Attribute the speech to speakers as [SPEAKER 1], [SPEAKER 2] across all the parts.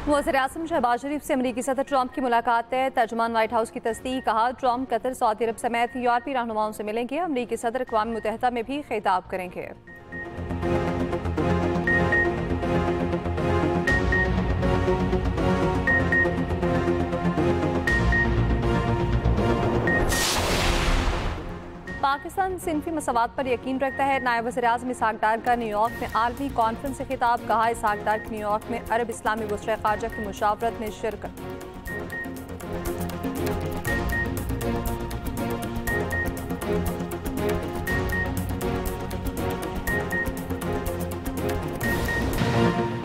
[SPEAKER 1] वज़ीर-ए-आज़म शहबाज शरीफ से अमरीकी सदर ट्रंप की मुलाकात है। तर्जुमान व्हाइट हाउस की तस्दीक। कहा, ट्रंप कतर, सऊदी अरब समेत यूरोपीय रहनुमाओं से मिलेंगे। अमरीकी सदर अक़वाम मुत्तहिदा में भी खिताब करेंगे। पाकिस्तान सिनफी मसवात पर यकीन रखता है। नायब वज़ीर-ए-आज़म इसहाक डार का न्यूयॉर्क में आलमी कॉन्फ्रेंस से खिताब। कहा, इसहाक डार की न्यूयॉर्क में अरब इस्लामी वज़ीर ख़ारजा की मुशावरत में शिरकत।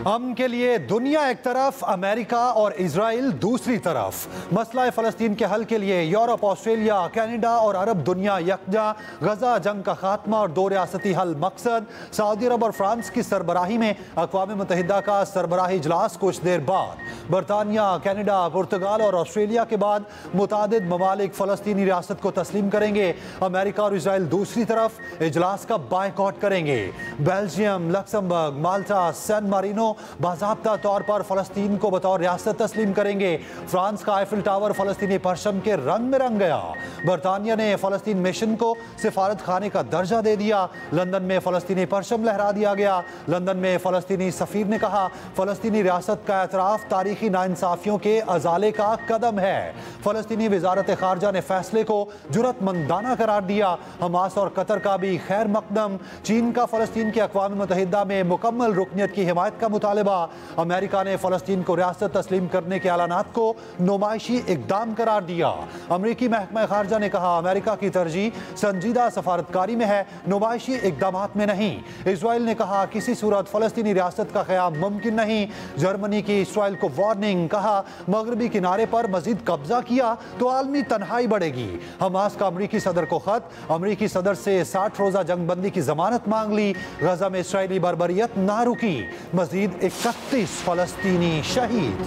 [SPEAKER 2] अमन के लिए दुनिया एक तरफ, अमेरिका और इजराइल दूसरी तरफ। मसला फ़लस्तीन के हल के लिए यूरोप, ऑस्ट्रेलिया, कनाडा और अरब दुनिया यकजा। गजा जंग का खात्मा और दो रियासती हल मकसद। सऊदी अरब और फ्रांस की सरबराही में अक़वाम मुत्तहिदा का सरबराही इजलास कुछ देर बाद। बरतानिया, कनाडा, पुर्तगाल और ऑस्ट्रेलिया के बाद मुतादिद ममालिक फ़लस्तीनी रियासत को तस्लीम करेंगे। अमेरिका और इजराइल दूसरी तरफ इजलास का बायकॉट करेंगे। बेल्जियम, लक्समबर्ग, माल्टा, सैन मारिनो बाज़ाब्ता तौर पर फ़लस्तीन को बतौर रियासत तस्लीम करेंगे। फ्रांस का आईफिल टावर फ़लस्तीनी परचम के रंग में रंग गया। बरतानिया ने फ़लस्तीन मिशन को सिफारत खाने का दर्जा दे दिया। लंदन में फ़लस्तीनी परचम लहरा दिया गया। लंदन में फ़लस्तीनी सफ़ीर ने कहा, फ़लस्तीनी रियासत का एतराफ़ तारीखी नाइंसाफ़ियों के अजाले का कदम है। फ़लस्तीनी वज़ारत ख़ारजा ने फ़ैसले को जुरतमंदाना करार दिया। हमास और कतर का भी खैर मकदम। चीन का फ़लस्तीन की अक़वाम मुत्तहिदा में मुकम्मल रुकनियत की हिमायत का मुतालबा। अमेरिका ने फ़लस्तीन को रियासत तस्लीम करने के ऐलानात को नुमाइशी इक़दाम करार दिया। अमरीकी महकमा ख़ारजा ने कहा, अमेरिका की तरजीह संजीदा सफारतकारी में है, नुमाइशी इक़दामात में नहीं। इजराइल ने कहा, किसी सूरत फ़लस्तीनी रियासत का क़याम मुमकिन नहीं। जर्मनी की इसराइल को वार्निंग। कहा, मगरबी किनारे पर मजीद कब्जा किया तो आलमी तन्हाई बढ़ेगी। हमास का अमरीकी सदर को ख़त। अमरीकी सदर से 60 रोज़ा जंगबंदी की ज़मानत मांग ली। गजा में इसराइली बर्बरियत ना रुकी। मजीद 31 फ़लस्तीनी शहीद।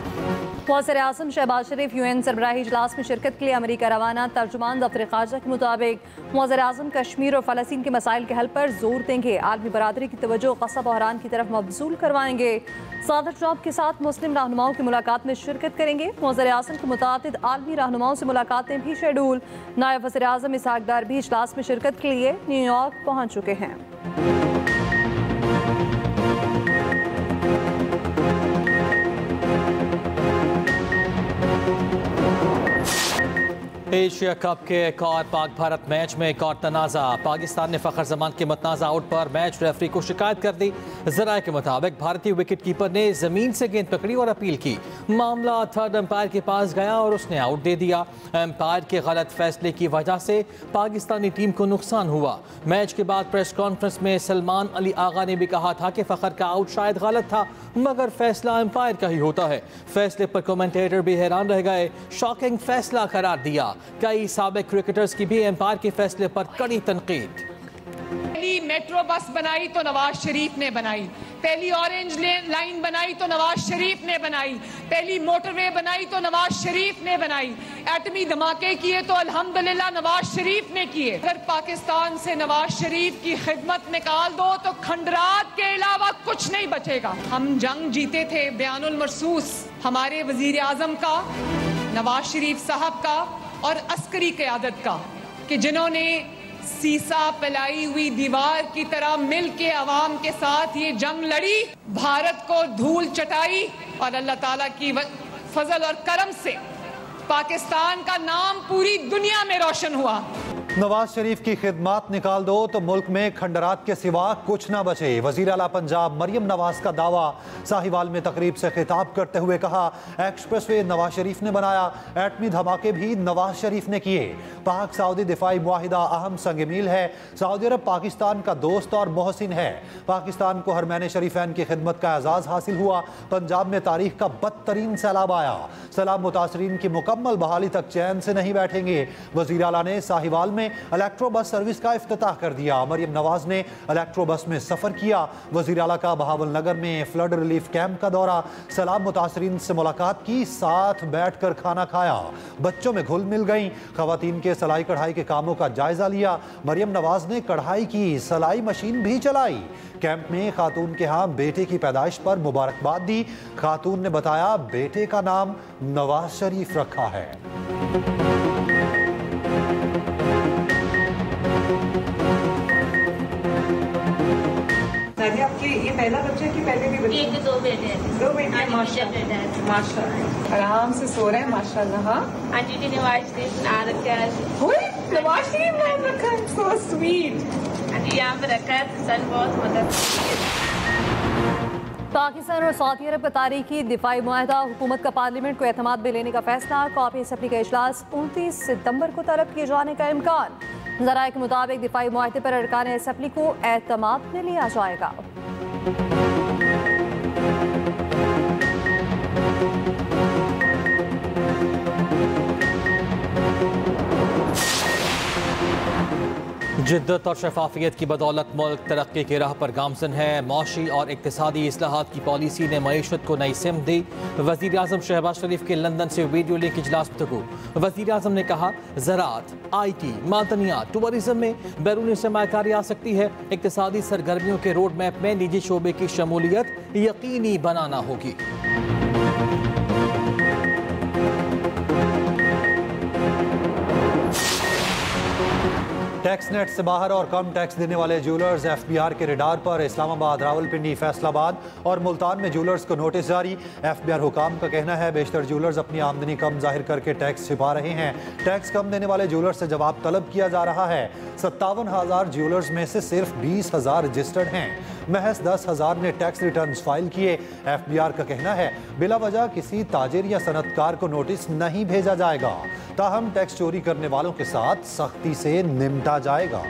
[SPEAKER 1] वज़ीर-ए-आज़म शहबाज शरीफ यूएन सरबराही इजलास में शिरकत के लिए अमरीका रवाना। तर्जुमान दफ्तर ख़ारजा के मुताबिक वज़ीर-ए-आज़म कश्मीर और फ़लस्तीन के मसाइल के हल पर जोर देंगे। आलमी बरादरी की तवज्जो क़सब बहरान की तरफ मबज़ूल करवाएंगे। सदर ट्रंप के साथ मुस्लिम रहनुमाओं की मुलाकात में शिरकत करेंगे। वज़ीर-ए-आज़म की मुतादिद आलमी रहनुमाओं से मुलाकातें भी शेड्यूल। नायब वज़ीर-ए-आज़म इसहाक डार भी इजलास में शिरकत के लिए न्यूयॉर्क पहुँच चुके हैं।
[SPEAKER 3] एशिया कप के एक और पाक भारत मैच में एक और तनाज़ा। पाकिस्तान ने फ़खर जमान के मतनाज़ा आउट पर मैच रेफरी को शिकायत कर दी। ज़राए के मुताबिक भारतीय विकेट कीपर ने ज़मीन से गेंद पकड़ी और अपील की। मामला थर्ड अंपायर के पास गया और उसने आउट दे दिया। अंपायर के गलत फैसले की वजह से पाकिस्तानी टीम को नुकसान हुआ। मैच के बाद प्रेस कॉन्फ्रेंस में सलमान अली आगा ने भी कहा था कि फ़खर का आउट शायद गलत था, मगर फैसला अंपायर का ही होता है। फैसले पर कमेंटेटर भी हैरान रह गए। शॉकिंग फैसला करार दिया। कई साबिक क्रिकेटर्स की भी एम्पायर के फैसले पर कड़ी तनकीद।
[SPEAKER 4] पहली मेट्रो बस बनाई तो नवाज शरीफ ने बनाई, पहली ऑरेंज लाइन बनाई तो नवाज शरीफ ने बनाई, पहली मोटरवे बनाई तो नवाज शरीफ ने बनाई, एटमी धमाके किए तो अल्हम्दुलिल्लाह नवाज शरीफ ने किए। अगर पाकिस्तान से नवाज शरीफ की खिदमत निकाल दो तो खंडरात के अलावा कुछ नहीं बचेगा। हम जंग जीते थे, बयानुल मरसूस हमारे वजीर आजम का, नवाज शरीफ साहब का और अस्करी क़यादत का, कि जिन्होंने सीसा फैलाई हुई दीवार की तरह मिल के अवाम के साथ ये जंग लड़ी, भारत को धूल चटाई और अल्लाह ताला की फजल और करम से पाकिस्तान का नाम पूरी दुनिया में रोशन हुआ।
[SPEAKER 2] नवाज शरीफ की खिदमत निकाल दो तो मुल्क में खंडरात के सिवा कुछ ना बचे। वज़ीर आला पंजाब मरियम नवाज का दावा। साहिवाल में तकरीब से खिताब करते हुए कहा, एक्सप्रेसवे नवाज शरीफ ने बनाया, एटमी धमाके भी नवाज शरीफ ने किए। पाक सऊदी दिफाई मुआहिदा अहम संग मील है। सऊदी अरब पाकिस्तान का दोस्त और मोहसिन है। पाकिस्तान को हरमैन शरीफैन की खिदमत का एजाज़ हासिल हुआ। पंजाब में तारीख का बदतरीन सैलाब आया। सैलाब मुतासरीन की मुकम्मल बहाली तक चैन से नहीं बैठेंगे। वज़ीर आला ने साहिवाल में में इलेक्ट्रो बस सर्विस का इफ्तिताह कर दिया। मरियम नवाज ने इलेक्ट्रो बस में सफर किया। वजीर आला का बहावल नगर में फ्लड रिलीफ कैंप का दौरा, सैलाब मुतासरीन से मुलाकात की, साथ बैठकर खाना खाया, बच्चों में घुल मिल गई, खवातीन के सिलाई कढ़ाई के कामों का जायजा लिया। मरियम नवाज ने कढ़ाई की सिलाई मशीन भी चलाई। कैंप में खातून के यहाँ बेटे की पैदाइश पर मुबारकबाद दी। खातून ने बताया बेटे का नाम नवाज शरीफ रखा है।
[SPEAKER 5] आपके ये पहला बच्चा है कि पहले भी बच्चे?
[SPEAKER 6] एक दो बेटे हैं।
[SPEAKER 5] दो बेटे माशाल्लाह। माशाल्लाह आराम से सो रहे हैं माशाल्लाह। हाँ
[SPEAKER 6] आंटी ने नवाज शरीफ नाम रखा है।
[SPEAKER 5] नवाज शरीफ नाम रखा है, सो स्वीट।
[SPEAKER 6] आंटी यहाँ पे रखा है, सन बहुत मदद।
[SPEAKER 1] पाकिस्तान और सऊदी अरब का तारीखी दिफाई मुआहदा, हुकूमत का पार्लियामेंट को एतमाद में लेने का फैसला, कौमी असम्बली का इजलास 29 सितंबर को तलब किए जाने का इम्कान। ज़राए के मुताबिक दिफाई मुआहदे पर अरकान असम्बली को एतमाद में लिया जाएगा।
[SPEAKER 3] जिद्दत और शफाफियत की बदौलत मुल्क तरक्की की राह पर गामजन है। मौशी और इक्तिसादी इस्लाहात की पॉलिसी ने मईशत को नई सिमत दी। वज़ीर आज़म शहबाज शरीफ के लंदन से वीडियो लिंक इजलास में वज़ीर आज़म ने कहा ज़राअत, IT, मादनियात, टूरिज्म में बैरूनी सरमायाकारी आ सकती है। इक्तिसादी सरगर्मियों के रोड मैप में निजी शोबे की शमूलियत यकीनी बनाना होगी।
[SPEAKER 2] टैक्स नेट से बाहर और कम टैक्स देने वाले ज्वेलर्स FBR के रेडार पर। इस्लामाबाद, रावलपिंडी, फैसलाबाद और मुल्तान में ज्वेलर्स को नोटिस जारी। FBR हुकाम का कहना है बेशतर ज्वेलर्स अपनी आमदनी कम जाहिर करके टैक्स छिपा रहे हैं। टैक्स कम देने वाले ज्वेलर्स से जवाब तलब किया जा रहा है। 57,000 ज्वेलर्स में से सिर्फ 20,000 रजिस्टर्ड हैं। महज 10,000 ने टैक्स रिटर्न फाइल किए। FBR का कहना है बिला वजह किसी ताजिर या सनतकार को नोटिस नहीं भेजा जाएगा, ताहम टैक्स चोरी करने वालों के साथ सख्ती से निपटा जाएगा।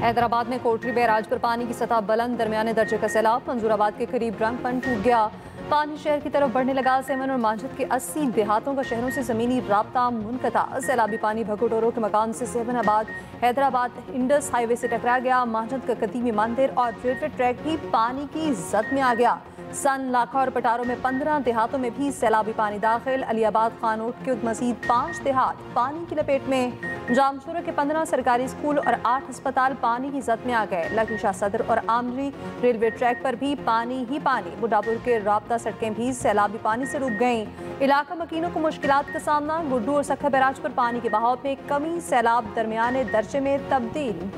[SPEAKER 1] हैदराबाद में कोटरी बैराज पर पानी की सतह बुलंद, दरमियाने दर्जे का सैलाब। मंजूराबाद के करीब ड्रम टूट गया, पानी शहर की तरफ बढ़ने लगा। सेवन और माजिद के 80 देहातों का शहरों से ज़मीनी राब्ता मुनक़ता। सैलाबी पानी भगोटोरो के मकान से सेवनाबाद हैदराबाद इंडस हाईवे से टकरा गया। माजिद का कदीमी मंदिर और रेलवे ट्रैक भी पानी की जद में आ गया। सन, लाखा और पटारों में 15 देहातों में भी सैलाबी पानी दाखिल। अलियाबाद, खानोट के मजीद 5 देहात पानी की लपेट में। जामशोरा के 15 सरकारी स्कूल और 8 अस्पताल पानी की जद में आ गए। लखीशाह सदर और आमरी रेलवे ट्रैक पर भी पानी ही पानी। बुढ़ापुर के राब्ता सड़कें भी सैलाबी पानी से डूब गईं। इलाका मकीनों को मुश्किलात का सामना। गुड्डू और सखा बैराज पर पानी के बहाव में कमी, सैलाब दरमियाने दर्जे में तब्दील।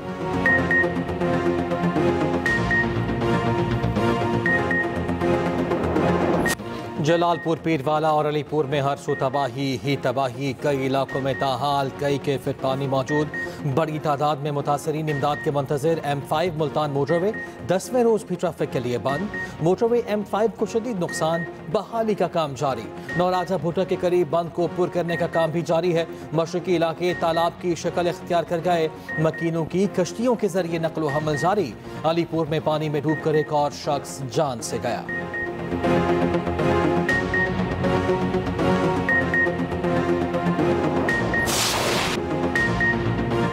[SPEAKER 3] जलालपुर, पीरवाला और अलीपुर में हर सू तबाही ही तबाही। कई इलाकों में ताहाल कई के फिट पानी मौजूद। बड़ी तादाद में मुतासरीन इमदाद के मुंतज़िर। M5 मुल्तान मोटरवे 10वें रोज़ भी ट्रैफिक के लिए बंद। मोटरवे M5 को शदीद नुकसान, बहाली का काम जारी। नौराजा भुट्टा के करीब बंद को पुर करने का काम भी जारी है। मशरकी इलाके तालाब की शक्ल इख्तियार कर गए। मकीनों की कश्तियों के जरिए नकलो हमल जारी। अलीपुर में पानी में डूब कर एक और शख्स जान से गया।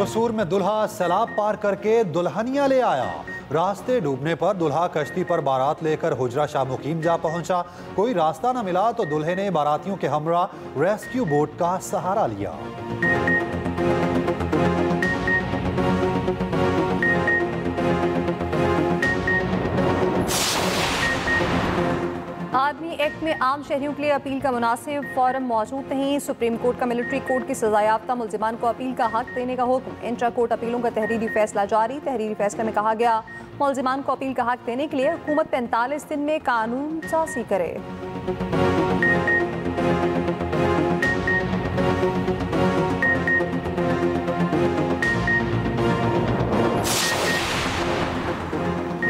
[SPEAKER 2] कसूर में दुल्हा सैलाब पार करके दुल्हनिया ले आया। रास्ते डूबने पर दुल्हा कश्ती पर बारात लेकर हुजरा शाह मुकीम जा पहुंचा। कोई रास्ता न मिला तो दुल्हे ने बारातियों के हमरा रेस्क्यू बोट का सहारा लिया।
[SPEAKER 1] आदमी एक्ट में आम शहरियों के लिए अपील का मुनासिब फॉरम मौजूद नहीं। सुप्रीम कोर्ट का मिलिट्री कोर्ट की सजायाफ्ता मुल्जिमान को अपील का हक देने का हुक्म। इंट्रा कोर्ट अपीलों का तहरीरी फैसला जारी। तहरीरी फैसले में कहा गया मुल्जिमान को अपील का हक देने के लिए हुकूमत 45 दिन में कानून साज़ी करे।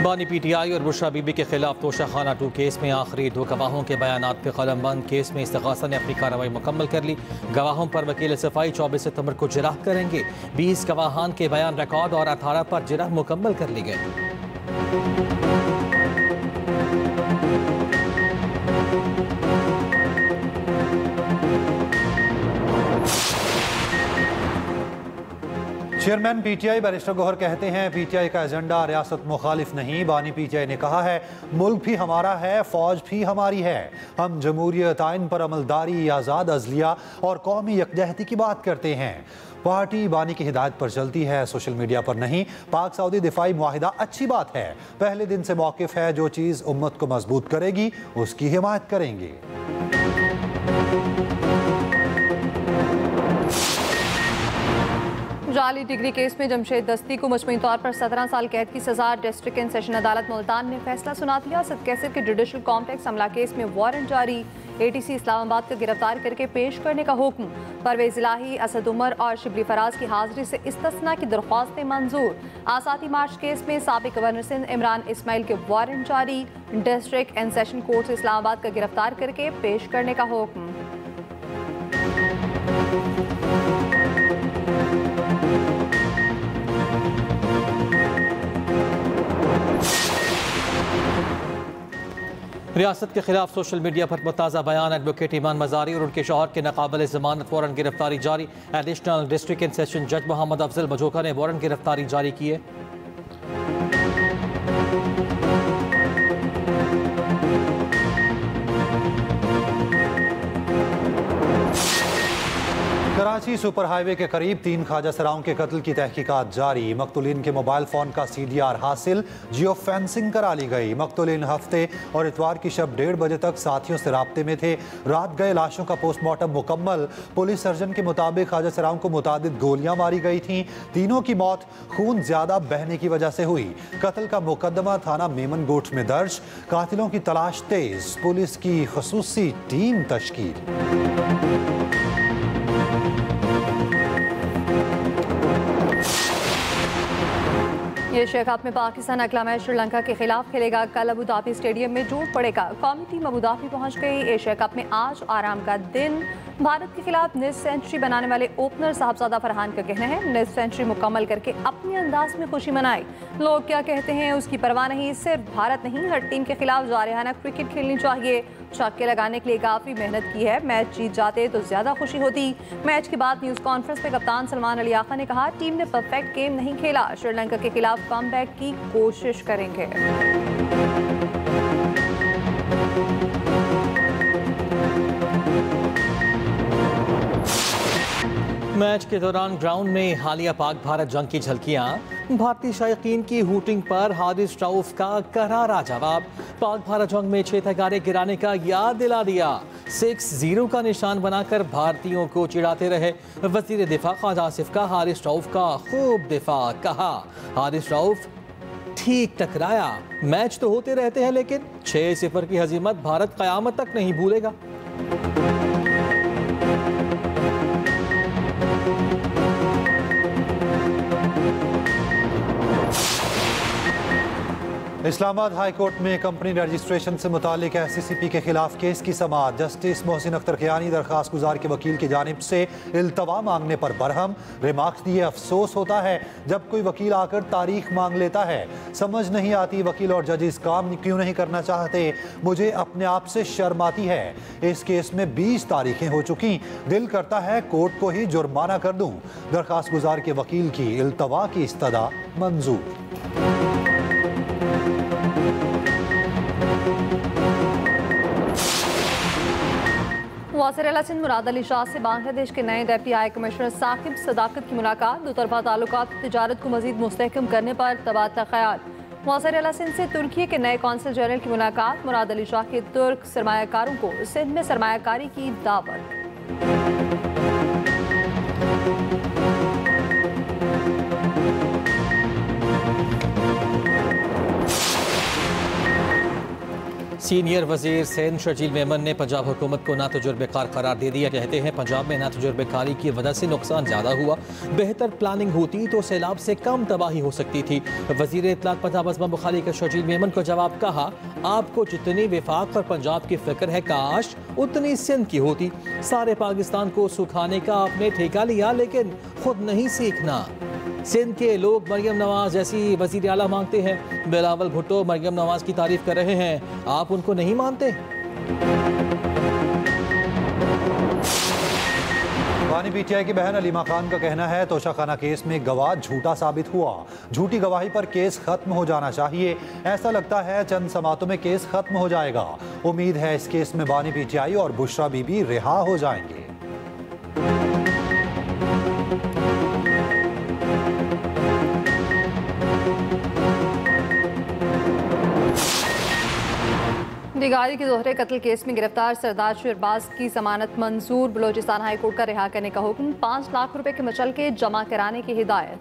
[SPEAKER 3] बानी PTI और बुशरा बीबी के खिलाफ तोशाखाना 2 केस में आखिरी 2 गवाहों के बयानात पे कलम बंद। केस में इस्तिगासा ने अपनी कार्रवाई मुकम्मल कर ली। गवाहों पर वकील सफाई 24 सितंबर को जिरह करेंगे। 20 गवाहान के बयान रिकॉर्ड और 18 पर जिरह मुकम्मल कर ली गई।
[SPEAKER 2] चेयरमैन पीटीआई बैरिस्टर गौहर कहते हैं पीटीआई का एजेंडा रियासत मुखालिफ नहीं। बानी पीटीआई ने कहा है मुल्क भी हमारा है, फौज भी हमारी है। हम जमहूरियत, आइन पर अमलदारी, आज़ाद अज़लिया और कौमी यकजहती की बात करते हैं। पार्टी बानी की हिदायत पर चलती है, सोशल मीडिया पर नहीं। पाक सऊदी दिफाई मुआहिदा अच्छी बात है, पहले दिन से मौक़िफ़ है, जो चीज़ उम्मत को मजबूत करेगी उसकी हिमायत करेंगे।
[SPEAKER 1] जाली डिग्री केस में जमशेद दस्ती को मजमूई तौर पर 17 साल कैद की सजा। डिस्ट्रिक्ट एंड सेशन अदालत मुल्तान ने फैसला सुना दिया। सदकैसर के जुडिशल कॉम्प्लेक्स हमला केस में वारंट जारी। एटीसी इस्लामाबाद को गिरफ्तार करके पेश करने का हुक्म। परवेज इलाही, असद उमर और शिबली फराज की हाजिरी से इस्तिस्ना की दरख्वास्तें मंजूर। आसाती मार्च केस में साबिक गवर्नर सिंध इमरान इस्माइल के वारंट जारी। डिस्ट्रिक्ट एंड सेशन कोर्ट से इस्लामाबाद को गिरफ्तार करके पेश करने का हुक्म।
[SPEAKER 3] रियासत के खिलाफ सोशल मीडिया पर मुताज़ा बयान। एडवोकेट ईमान मजारी और उनके शौहर के नाकाबिल ज़मानत वारंट गिरफ्तारी जारी। एडिशनल डिस्ट्रिक्ट एंड सेशन जज मोहम्मद अफजल मजोका ने वारंट गिरफ्तारी जारी की है।
[SPEAKER 2] कराची सुपर हाईवे के करीब 3 ख्वाजा सराओं के कत्ल की तहकीकात जारी। मकतूलीन के मोबाइल फ़ोन का CDR हासिल, जियो फेंसिंग करा ली गई। मकतूलीन हफ्ते और इतवार की शब 1:30 बजे तक साथियों से राब्ते में थे। रात गए लाशों का पोस्टमार्टम मुकम्मल। पुलिस सर्जन के मुताबिक ख्वाजा सराओं को मुतादिद गोलियां मारी गई थीं। तीनों की मौत खून ज्यादा बहने की वजह से हुई। कत्ल का मुकदमा थाना मेमन गोट में दर्ज। कातिलों की तलाश तेज, पुलिस की खसूसी टीम तश्कील।
[SPEAKER 1] एशिया कप में पाकिस्तान अगला मैच श्रीलंका के खिलाफ खेलेगा। कल अबू धाबी स्टेडियम में जूट पड़ेगा। कौमी टीम अबू धाबी पहुंच गई। एशिया कप में आज आराम का दिन। भारत के खिलाफ निस्फ सेंचुरी बनाने वाले ओपनर साहबजादा फरहान का कहना है निस्फ सेंचुरी मुकम्मल करके अपने अंदाज में खुशी मनाई। लोग क्या कहते हैं उसकी परवाह नहीं। सिर्फ भारत नहीं, हर टीम के खिलाफ जारहाना क्रिकेट खेलनी चाहिए। छक्के लगाने के लिए काफ़ी मेहनत की है। मैच जीत जाते तो ज़्यादा खुशी होती। मैच के बाद न्यूज़ कॉन्फ्रेंस में कप्तान सलमान अली आका ने कहा टीम ने परफेक्ट गेम नहीं खेला, श्रीलंका के खिलाफ कमबैक की कोशिश करेंगे।
[SPEAKER 3] मैच के दौरान ग्राउंड में हालिया पाक भारत जंग की झलकियां। भारतीय शायकीन की हूटिंग पर हारिस रऊफ का करारा जवाब। पाक भारत जंग में 6 तगारे गिराने का याद दिला दिया। 6-0 का निशान बनाकर भारतीयों को चिढ़ाते रहे। वजीर दिफा ख्वाजा आसिफ का हारिस रऊफ का खूब दिफा कहा। हारिस रऊफ ठीक टकराया। मैच तो होते रहते हैं लेकिन 6-0 की हजीमत भारत कयामत तक नहीं भूलेगा।
[SPEAKER 2] इस्लामाबाद हाई कोर्ट में कंपनी रजिस्ट्रेशन से मुतालिक SCCP के खिलाफ केस की समाअत। जस्टिस मोहसिन अख्तर कियानी दरखास्त गुजार के वकील की जानिब से इल्तवा मांगने पर बरहम। रिमार्क्स दिए अफसोस होता है जब कोई वकील आकर तारीख मांग लेता है। समझ नहीं आती वकील और जजेस काम क्यों नहीं करना चाहते। मुझे अपने आप से शर्म आती है। इस केस में 20 तारीखें हो चुकी। दिल करता है कोर्ट को ही जुर्माना कर दूं। दरखास्त गुजार के वकील की इल्तवा की इस्तदा मंजूर।
[SPEAKER 1] वज़ीर आला सिंध मुराद अली शाह से बांग्लादेश के नए डेप्टी हाई कमिश्नर साकिब सदाकत की मुलाकात। दोतरफा ताल्लुकात तिजारत को मजीद मुस्तहकम करने पर तबादला ख्याल। वज़ीर आला सिंध से तुर्की के नए कौंसल जनरल की मुलाकात। मुराद अली शाह के तुर्क सरमायाकारों को सिंध में सरमायाकारी की दावत।
[SPEAKER 3] सीनियर वजीर सिंध शर्जील मेमन ने पंजाब हुकूमत को नातजुर्बेकार करार दे दिया। कहते हैं पंजाब में नातजुर्बेकारी की वजह से नुकसान ज़्यादा हुआ। बेहतर प्लानिंग होती तो सैलाब से कम तबाही हो सकती थी। वजीर इत्तलाक पंजाब अज़मा बुखारी का शर्जील मेमन को जवाब कहा आपको जितनी विफाक पर पंजाब की फिक्र है काश उतनी सिंध की होती। सारे पाकिस्तान को सुखाने का आपने ठेका लिया लेकिन खुद नहीं सीखना। सिंध के लोग मरियम नवाज जैसी वजीर आला मांगते हैं। बिलावल भुट्टो मरियम नवाज की तारीफ कर रहे हैं, आप उनको नहीं मानते।
[SPEAKER 2] पानी बानी पीटीआई की बहन अलीमा खान का कहना है तोशाखाना केस में गवाह झूठा साबित हुआ। झूठी गवाही पर केस खत्म हो जाना चाहिए। ऐसा लगता है चंद समातों में केस खत्म हो जाएगा। उम्मीद है इस केस में बानी पीटीआई और बुशरा बीबी रिहा हो जाएंगे।
[SPEAKER 1] दिगारी के दोहरे कत्ल केस में गिरफ्तार सरदार शहबाज की जमानत मंजूर। बलोचिस्तान हाई कोर्ट का रिहा करने का हुक्म। 5 लाख रुपए के मचलके जमा कराने की हिदायत।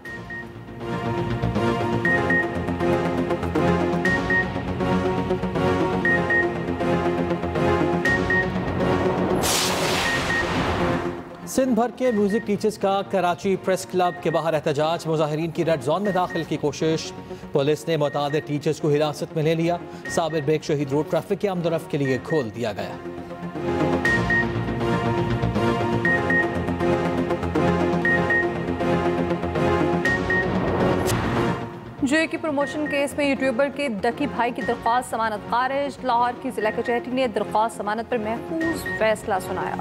[SPEAKER 3] सिंध भर के म्यूजिक टीचर्स का कराची प्रेस क्लब के बाहर एहतजाज। मुजाहिरीन की रेड जोन में दाखिल की कोशिश। पुलिस ने मुतादिद टीचर्स को हिरासत में ले लिया। साबिर बेग शहीद रोड ट्रैफिक के आमदोरफ्त के लिए खोल दिया गया।
[SPEAKER 1] जे की प्रमोशन केस में यूट्यूबर के डकी भाई की दरख्वास्त जमानत खारिज। लाहौर की जिला कचहरी ने दरख्वास्त जमानत पर महफूज फैसला सुनाया।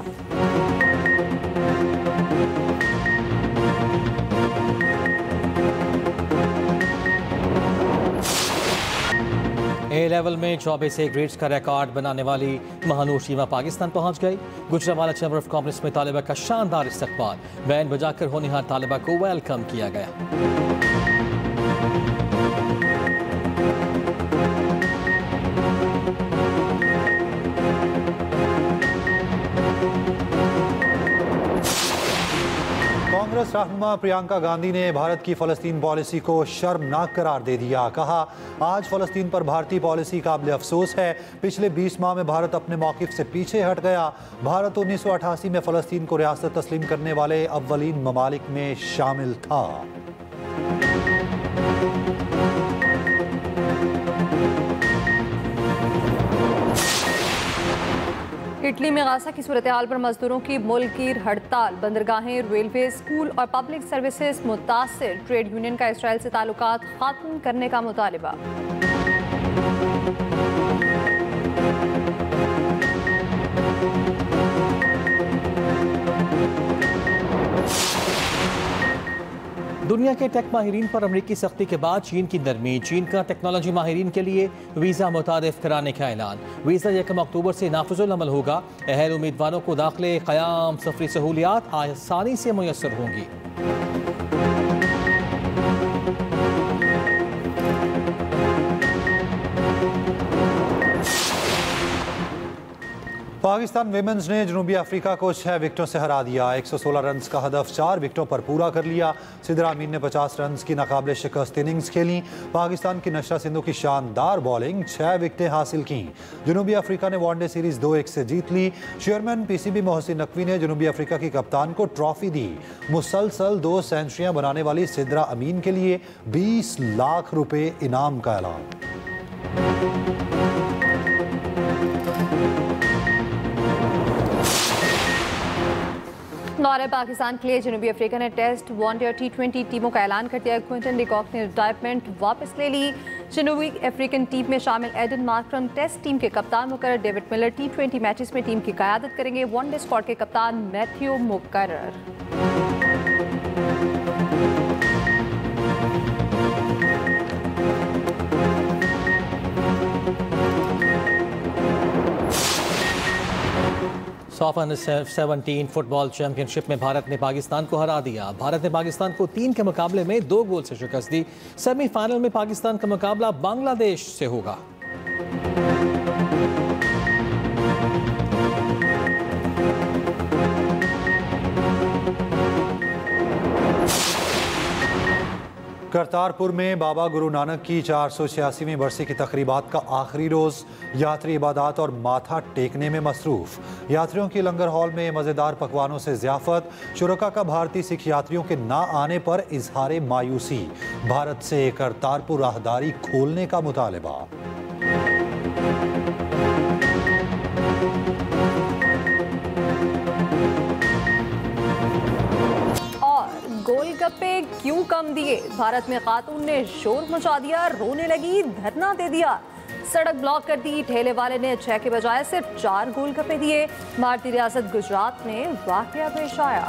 [SPEAKER 3] ए लेवल में 24 ए ग्रेड्स का रिकॉर्ड बनाने वाली महानूर शीमा पाकिस्तान पहुंच गई। गुजरांवाला चैम्बर ऑफ कॉमर्स में तालिबा का शानदार इस्तकबाल। बैन बजाकर होनहार तालिबा को वेलकम किया गया।
[SPEAKER 2] कांग्रेस रहनुमा प्रियंका गांधी ने भारत की फ़लस्तीन पॉलिसी को शर्मनाक करार दे दिया। कहा, आज फ़लस्तीन पर भारतीय पॉलिसी काबिल अफसोस है। पिछले 20 माह में भारत अपने मौक़िफ़ से पीछे हट गया। भारत 1988 में फ़लस्तीन को रियासत तस्लीम करने वाले अव्वलीन ममालिक में शामिल था।
[SPEAKER 1] इटली में गाजा की सूरत हाल पर मजदूरों की मुल्कीर हड़ताल। बंदरगाहें, रेलवे, स्कूल और पब्लिक सर्विसेज मुतासिर। ट्रेड यूनियन का इसराइल से ताल्लुकात खत्म करने का मुतालिबा।
[SPEAKER 3] दुनिया के टेक माहिरीन पर अमरीकी सख्ती के बाद चीन की नरमी। चीन का टेक्नोलॉजी माहिरीन के लिए वीज़ा मुतारिफ कराने का ऐलान। वीज़ा 1 अक्टूबर से नाफिजुल अमल होगा। अहल उम्मीदवारों को दाखिले, क़याम, सफरी सहूलियात आसानी से मुयस्सर होंगी।
[SPEAKER 2] पाकिस्तान विमेंस ने जनूबी अफ्रीका को 6 विकेटों से हरा दिया। 116 रन का हदफ 4 विकेटों पर पूरा कर लिया। सिद्रा अमीन ने 50 रन की नाकाबिले शिकस्त इनिंग्स खेली। पाकिस्तान की नशरा सिंधु की शानदार बॉलिंग 6 विकेटें हासिल की। जनूबी अफ्रीका ने वनडे सीरीज 2-1 से जीत ली। चेयरमैन पीसीबी मोहसिन नकवी ने जनूबी अफ्रीका की कप्तान को ट्रॉफी दी। मुसलसल 2 सेंचुरियां बनाने वाली सिद्रा अमीन के लिए 20 लाख रुपए इनाम का ऐलान।
[SPEAKER 1] दौरे पाकिस्तान के लिए जनूबी अफ्रीका ने टेस्ट, वनडे और T20 टीमों का ऐलान कर दिया। क्विंटन डिकॉक ने रिटायरमेंट वापस ले ली। जनूबी अफ्रीकन टीम में शामिल एडन मार्क्रम टेस्ट टीम के कप्तान मुकर्रर। डेविड मिलर T20 मैचेस में टीम की क़यादत करेंगे। वनडे स्क्वाड के कप्तान मैथ्यू मुकर्रर।
[SPEAKER 3] सॉफ अंडर 17 फुटबॉल चैंपियनशिप में भारत ने पाकिस्तान को हरा दिया। भारत ने पाकिस्तान को 3 के मुकाबले में 2 गोल से शिकस्त दी। सेमीफाइनल में पाकिस्तान का मुकाबला बांग्लादेश से होगा।
[SPEAKER 2] करतारपुर में बाबा गुरु नानक की 486वीं बरसी की तकरीबात का आखिरी रोज़। यात्री इबादत और माथा टेकने में मसरूफ़। यात्रियों की लंगर हॉल में मज़ेदार पकवानों से ज़ियाफ़त। शुरका का भारतीय सिख यात्रियों के ना आने पर इजहार मायूसी। भारत से करतारपुर राहदारी खोलने का मुतालिबा।
[SPEAKER 1] गोलगप्पे क्यों कम दिए? भारत में खातून ने शोर मचा दिया, रोने लगी, धरना दे दिया। सड़क ब्लॉक कर दी, ठेले वाले ने 6 के बजाय सिर्फ 4 गोलगप्पे दिए। भारतीय रियासत गुजरात में वाकया पेश आया।